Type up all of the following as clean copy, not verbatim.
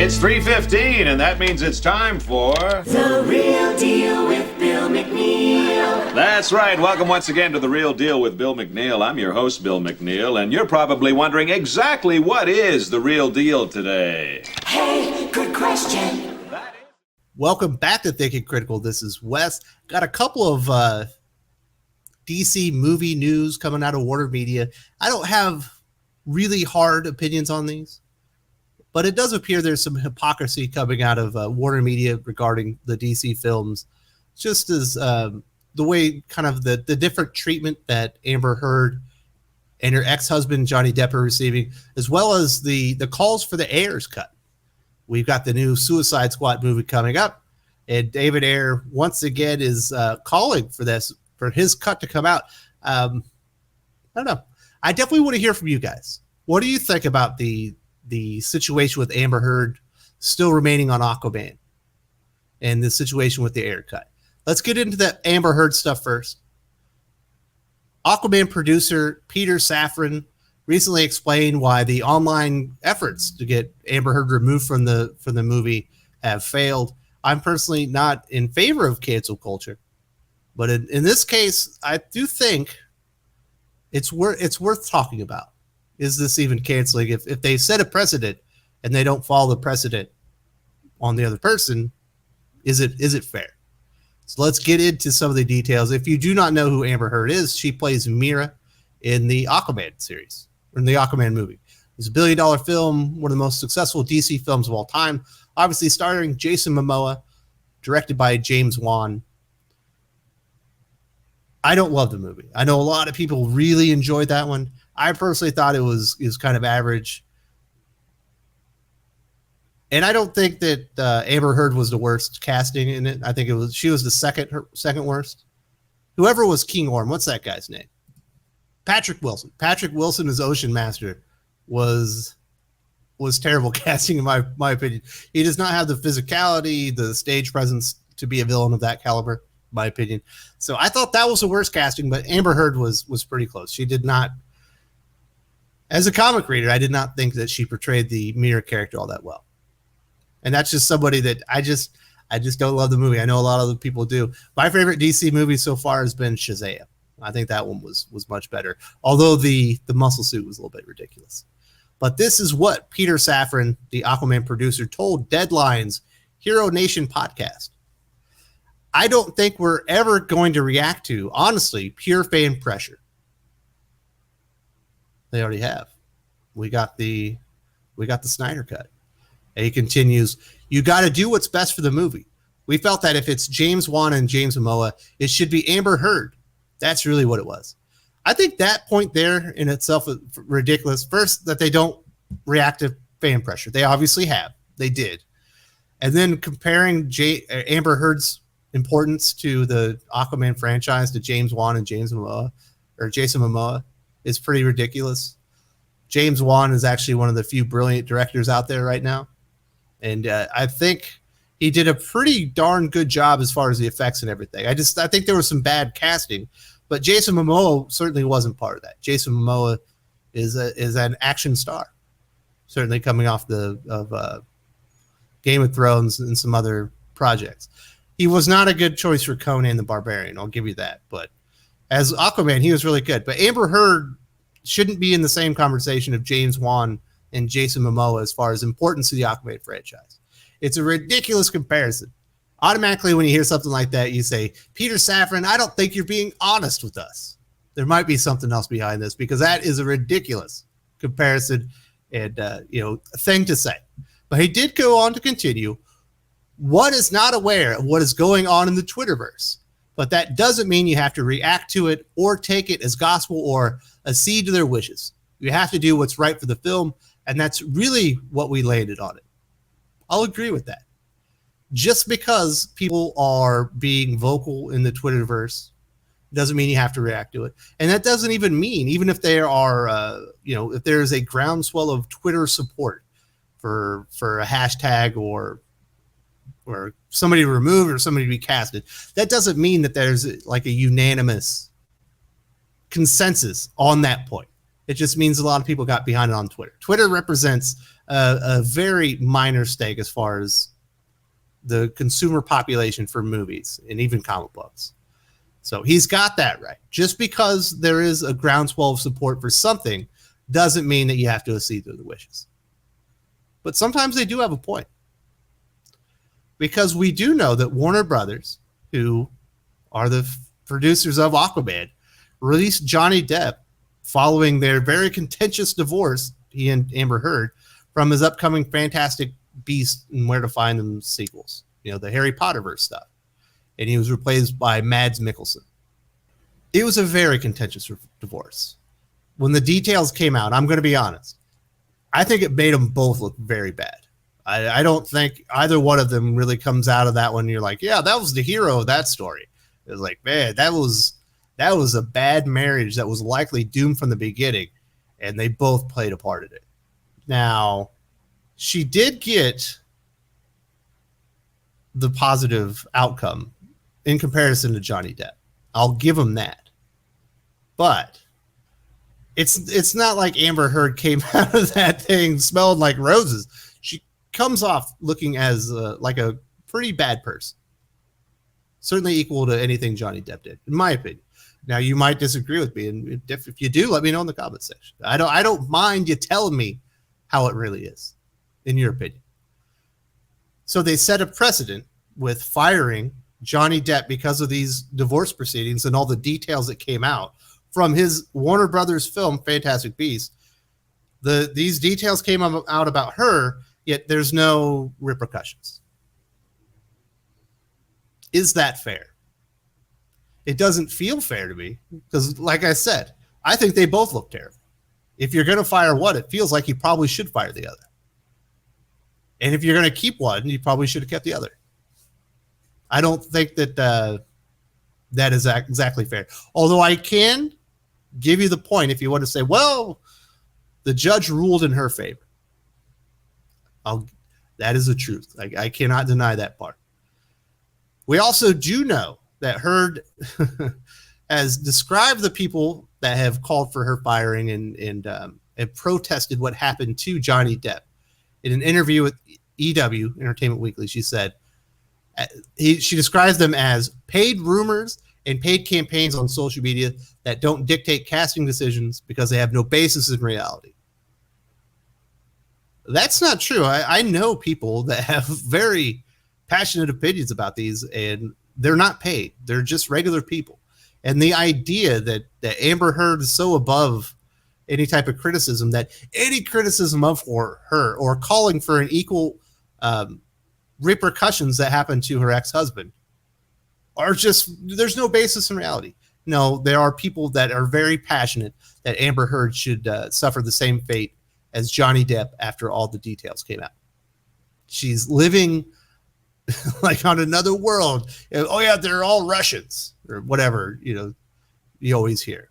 It's 3:15, and that means it's time for The Real Deal with Bill McNeil. That's right. Welcome once again to The Real Deal with Bill McNeil. I'm your host, Bill McNeil, and you're probably wondering exactly what is the real deal today. Hey, good question. Welcome back to Thinking Critical. This is Wes. Got a couple of DC movie news coming out of Warner Media. I don't have really hard opinions on these, but it does appear there's some hypocrisy coming out of Warner Media regarding the DC films, just as the way kind of the different treatment that Amber Heard and her ex-husband Johnny Depp are receiving, as well as the calls for the Ayer's cut. We've got the new Suicide Squad movie coming up, and David Ayer once again is calling for his cut to come out. I don't know. I definitely want to hear from you guys. What do you think about the situation with Amber Heard still remaining on Aquaman and the situation with the Ayer cut? Let's get into the Amber Heard stuff first. Aquaman producer Peter Safran recently explained why the online efforts to get Amber Heard removed from the movie have failed. I'm personally not in favor of cancel culture, but in this case, I do think it's worth talking about. Is this even canceling? If they set a precedent and they don't follow the precedent on the other person, is it fair? So let's get into some of the details. If you do not know who Amber Heard is, she plays Mira in the Aquaman series, or in the Aquaman movie. It's a $1 billion film, one of the most successful DC films of all time, obviously starring Jason Momoa, directed by James Wan. I don't love the movie. I know a lot of people really enjoyed that one. I personally thought it was kind of average. And I don't think that Amber Heard was the worst casting in it. I think she was the second worst. Whoever was King Orm, what's that guy's name? Patrick Wilson. Patrick Wilson as Ocean Master was terrible casting in my opinion. He does not have the physicality, the stage presence to be a villain of that caliber, in my opinion. So I thought that was the worst casting, but Amber Heard was pretty close. She did not, as a comic reader, I did not think that she portrayed the Mira character all that well. And that's just somebody that I just don't love the movie. I know a lot of other people do. My favorite DC movie so far has been Shazam. I think that one was much better, although the muscle suit was a little bit ridiculous. But this is what Peter Safran, the Aquaman producer, told Deadline's Hero Nation podcast. I don't think we're ever going to react to, honestly, pure fan pressure. They already have. We got the Snyder cut. And he continues, you got to do what's best for the movie. We felt that if it's James Wan and James Momoa, it should be Amber Heard. That's really what it was. I think that point there in itself is ridiculous. First, that they don't react to fan pressure. They obviously have. They did. And then comparing Amber Heard's importance to the Aquaman franchise to James Wan and Jason Momoa is pretty ridiculous. James Wan is actually one of the few brilliant directors out there right now. And I think he did a pretty darn good job as far as the effects and everything. I think there was some bad casting, but Jason Momoa certainly wasn't part of that. Jason Momoa is an action star, certainly coming off of Game of Thrones and some other projects. He was not a good choice for Conan the Barbarian, I'll give you that. But as Aquaman, he was really good. But Amber Heard shouldn't be in the same conversation of James Wan and Jason Momoa as far as importance to the Aquaman franchise. It's a ridiculous comparison. Automatically, when you hear something like that, you say, Peter Safran, I don't think you're being honest with us. There might be something else behind this, because that is a ridiculous comparison and thing to say. But he did go on to continue. One is not aware of what is going on in the Twitterverse, but that doesn't mean you have to react to it or take it as gospel or accede to their wishes. You have to do what's right for the film, and that's really what we landed on it. I'll agree with that. Just because people are being vocal in the Twitterverse doesn't mean you have to react to it. And that doesn't even mean, even if there are, if there's a groundswell of Twitter support for a hashtag or somebody removed or somebody to be casted, that doesn't mean that there's like a unanimous consensus on that point. It just means a lot of people got behind it on Twitter. Twitter represents a very minor stake as far as the consumer population for movies and even comic books. So he's got that right. Just because there is a groundswell of support for something doesn't mean that you have to accede to the wishes. But sometimes they do have a point. Because we do know that Warner Brothers, who are the producers of Aquaman, released Johnny Depp following their very contentious divorce, he and Amber Heard, from his upcoming Fantastic Beasts and Where to Find Them sequels, the Harry Potterverse stuff. And he was replaced by Mads Mikkelsen. It was a very contentious divorce. When the details came out, I'm going to be honest, I think it made them both look very bad. I don't think either one of them really comes out of that one. You're like, yeah, that was the hero of that story. It was like, man, that was a bad marriage that was likely doomed from the beginning, and they both played a part in it. Now, she did get the positive outcome in comparison to Johnny Depp. I'll give him that. But it's not like Amber Heard came out of that thing smelling like roses. She comes off looking as like a pretty bad person. Certainly equal to anything Johnny Depp did, in my opinion. Now, you might disagree with me, and if you do, let me know in the comment section. I don't mind you telling me how it really is, in your opinion. So they set a precedent with firing Johnny Depp because of these divorce proceedings and all the details that came out from his Warner Brothers film, Fantastic Beasts. These details came out about her, yet there's no repercussions. Is that fair? It doesn't feel fair to me because, like I said, I think they both look terrible. If you're going to fire one, it feels like you probably should fire the other. And if you're going to keep one, you probably should have kept the other. I don't think that that is exactly fair. Although I can give you the point if you want to say, well, the judge ruled in her favor. That is the truth. I cannot deny that part. We also do know that Heard has described the people that have called for her firing and protested what happened to Johnny Depp. In an interview with EW, Entertainment Weekly, she said, she describes them as paid rumors and paid campaigns on social media that don't dictate casting decisions because they have no basis in reality. That's not true. I know people that have very passionate opinions about these, and they're not paid. They're just regular people. And the idea that Amber Heard is so above any type of criticism, that any criticism of her or calling for an equal repercussions that happened to her ex-husband are just, there's no basis in reality. No, there are people that are very passionate that Amber Heard should suffer the same fate as Johnny Depp after all the details came out. She's living like on another world. Oh yeah, they're all Russians or whatever, you always hear.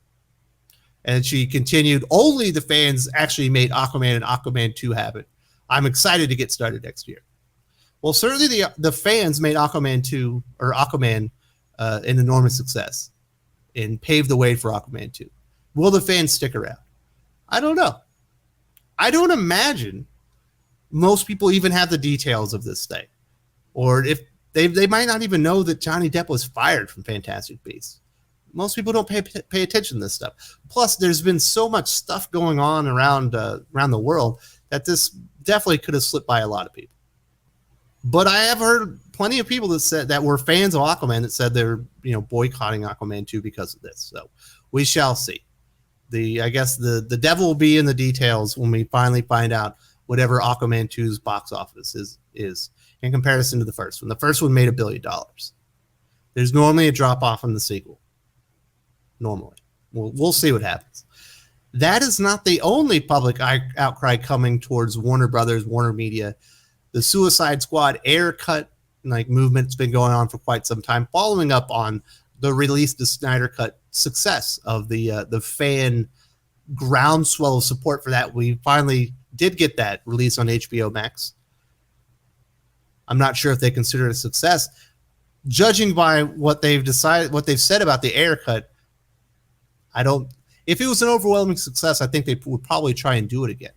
And she continued, only the fans actually made Aquaman and Aquaman 2 happen. I'm excited to get started next year. Well, certainly the fans made Aquaman 2 or Aquaman an enormous success and paved the way for Aquaman 2. Will the fans stick around? I don't know. I don't imagine most people even have the details of this thing. Or if they might not even know that Johnny Depp was fired from Fantastic Beasts. Most people don't pay attention to this stuff. Plus, there's been so much stuff going on around the world that this definitely could have slipped by a lot of people. But I have heard plenty of people that said that were fans of Aquaman that said they're boycotting Aquaman 2 because of this. So we shall see. I guess the devil will be in the details when we finally find out whatever Aquaman 2's box office is in comparison to the first one. The first one made $1 billion. There's normally a drop off in the sequel. Normally. We'll see what happens. That is not the only public outcry coming towards Warner Brothers, Warner Media. The Suicide Squad Ayer cut movement's been going on for quite some time, following up on the release, the Snyder Cut success of the fan groundswell of support for that. We finally did get that release on HBO Max. I'm not sure if they consider it a success. Judging by what they've said about the Ayer cut, if it was an overwhelming success, I think they would probably try and do it again.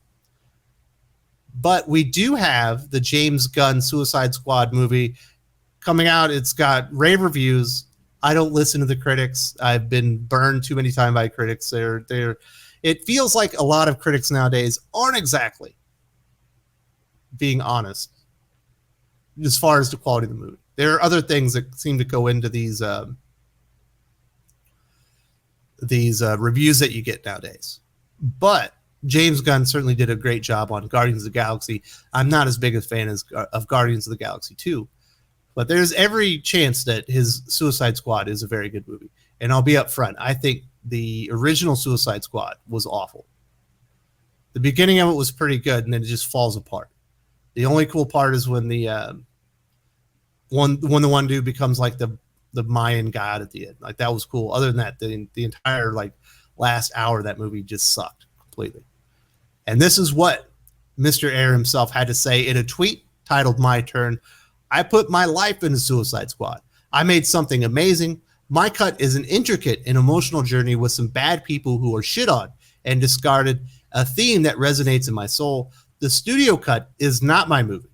But we do have the James Gunn Suicide Squad movie coming out. It's got rave reviews. I don't listen to the critics. I've been burned too many times by critics. It feels like a lot of critics nowadays aren't exactly being honest as far as the quality of the movie. There are other things that seem to go into these reviews that you get nowadays. But James Gunn certainly did a great job on Guardians of the Galaxy. I'm not as big a fan of Guardians of the Galaxy 2, but there's every chance that his Suicide Squad is a very good movie. And I'll be up front. I think the original Suicide Squad was awful. The beginning of it was pretty good, and then it just falls apart. The only cool part is when the one dude becomes like the Mayan god at the end. Like, that was cool. Other than that, the entire like last hour of that movie just sucked completely. And this is what Mr. Ayer himself had to say in a tweet titled "My Turn." I put my life into Suicide Squad. I made something amazing. My cut is an intricate and emotional journey with some bad people who are shit on and discarded, a theme that resonates in my soul. The studio cut is not my movie.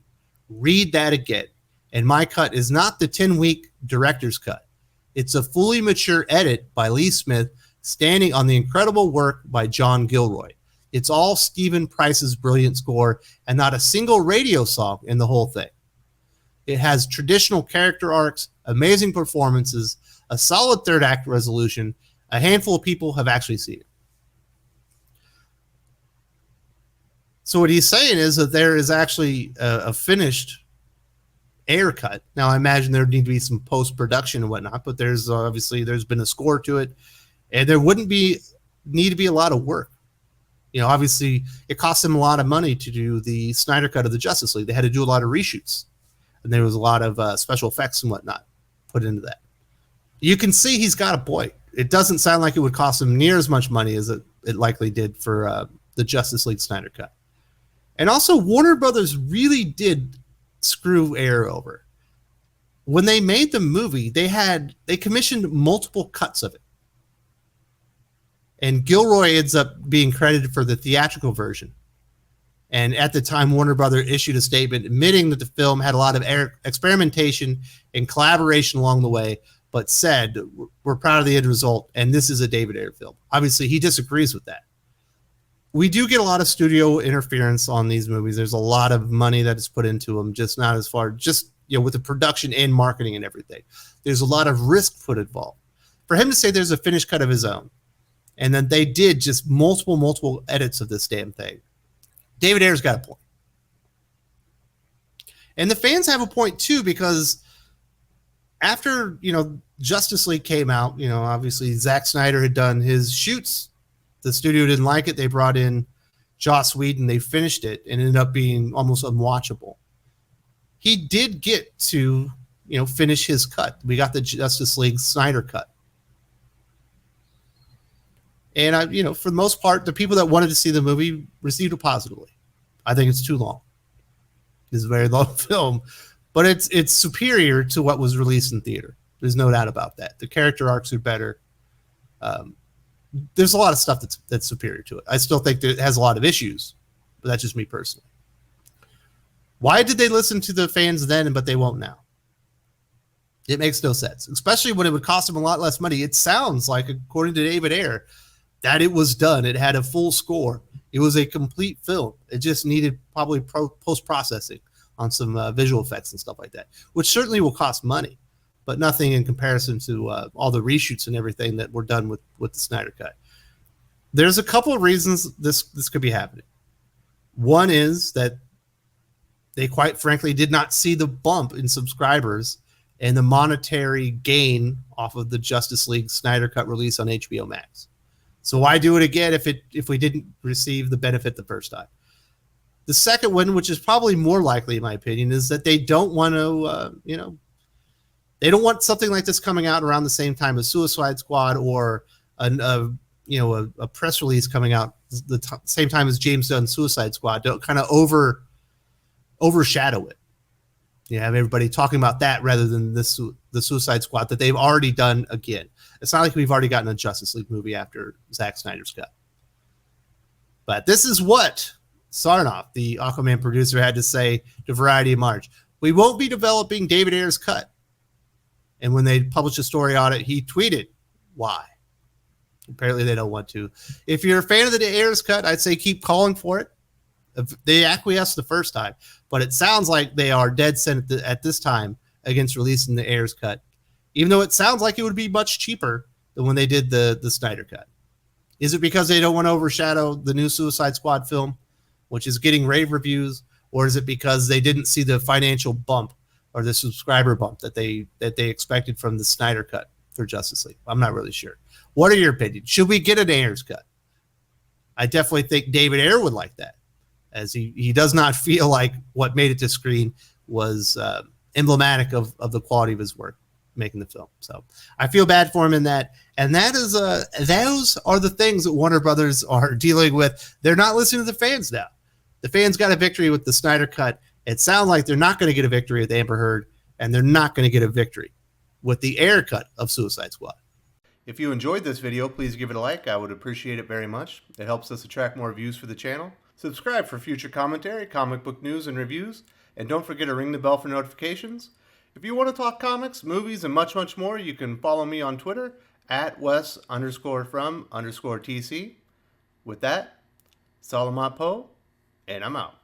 Read that again. And my cut is not the 10-week director's cut. It's a fully mature edit by Lee Smith, standing on the incredible work by John Gilroy. It's all Stephen Price's brilliant score and not a single radio song in the whole thing. It has traditional character arcs, amazing performances, a solid third act resolution. A handful of people have actually seen it. So what he's saying is that there is actually a finished Ayer cut. Now, I imagine there need to be some post-production and whatnot, but there's been a score to it, and there wouldn't need to be a lot of work. You know, obviously, it cost them a lot of money to do the Snyder cut of the Justice League. They had to do a lot of reshoots, and there was a lot of special effects and whatnot put into that. You can see he's got a point. It doesn't sound like it would cost him near as much money as it likely did for the Justice League Snyder cut. And also, Warner Brothers really did screw Ayer over. When they made the movie, they commissioned multiple cuts of it. And Gilroy ends up being credited for the theatrical version. And at the time, Warner Brothers issued a statement admitting that the film had a lot of experimentation and collaboration along the way, but said, we're proud of the end result, and this is a David Ayer film. Obviously, he disagrees with that. We do get a lot of studio interference on these movies. There's a lot of money that is put into them, just not as far, with the production and marketing and everything. There's a lot of risk put involved. For him to say there's a finished cut of his own, and then they did just multiple edits of this damn thing, David Ayer's got a point. And the fans have a point too, because after, Justice League came out, obviously Zack Snyder had done his shoots. The studio didn't like it. They brought in Joss Whedon. They finished it and ended up being almost unwatchable. He did get to, finish his cut. We got the Justice League Snyder cut. And, for the most part, the people that wanted to see the movie received it positively. I think it's too long. It's a very long film. But it's superior to what was released in theater. There's no doubt about that. The character arcs are better. There's a lot of stuff that's superior to it. I still think that it has a lot of issues, but that's just me personally. Why did they listen to the fans then, but they won't now? It makes no sense, especially when it would cost them a lot less money. It sounds like, according to David Ayer, that it was done. It had a full score. It was a complete film. It just needed probably post-processing on some visual effects and stuff like that, which certainly will cost money, but nothing in comparison to all the reshoots and everything that were done with the Snyder Cut. There's a couple of reasons this could be happening. One is that they quite frankly did not see the bump in subscribers and the monetary gain off of the Justice League Snyder Cut release on HBO Max. So why do it again if we didn't receive the benefit the first time? The second one, which is probably more likely in my opinion, is that they don't want to, they don't want something like this coming out around the same time as Suicide Squad or a press release coming out same time as James Gunn's Suicide Squad. Don't kind of overshadow it. You have everybody talking about that rather than the Suicide Squad that they've already done again. It's not like we've already gotten a Justice League movie after Zack Snyder's cut. But this is what Sarnoff, the Aquaman producer, had to say to Variety in March, "We won't be developing David Ayer's cut." And when they published a story on it, he tweeted, "Why?" Apparently they don't want to. If you're a fan of the Ayer's cut, I'd say keep calling for it. They acquiesced the first time, but it sounds like they are dead set at this time against releasing the Ayer's cut, even though it sounds like it would be much cheaper than when they did the Snyder cut. Is it because they don't want to overshadow the new Suicide Squad film, which is getting rave reviews, or is it because they didn't see the financial bump or the subscriber bump that they expected from the Snyder cut for Justice League? I'm not really sure. What are your opinions? Should we get an Ayer's cut? I definitely think David Ayer would like that, as he does not feel like what made it to screen was emblematic of the quality of his work making the film. So I feel bad for him in that. And that is those are the things that Warner Brothers are dealing with. They're not listening to the fans now. The fans got a victory with the Snyder cut. It sounds like they're not going to get a victory with Amber Heard, and they're not going to get a victory with the Ayer cut of Suicide Squad. If you enjoyed this video, please give it a like. I would appreciate it very much. It helps us attract more views for the channel. Subscribe for future commentary, comic book news, and reviews. And don't forget to ring the bell for notifications. If you want to talk comics, movies, and much, much more, you can follow me on Twitter at Wes_from_TC. With that, Salamat Po, and I'm out.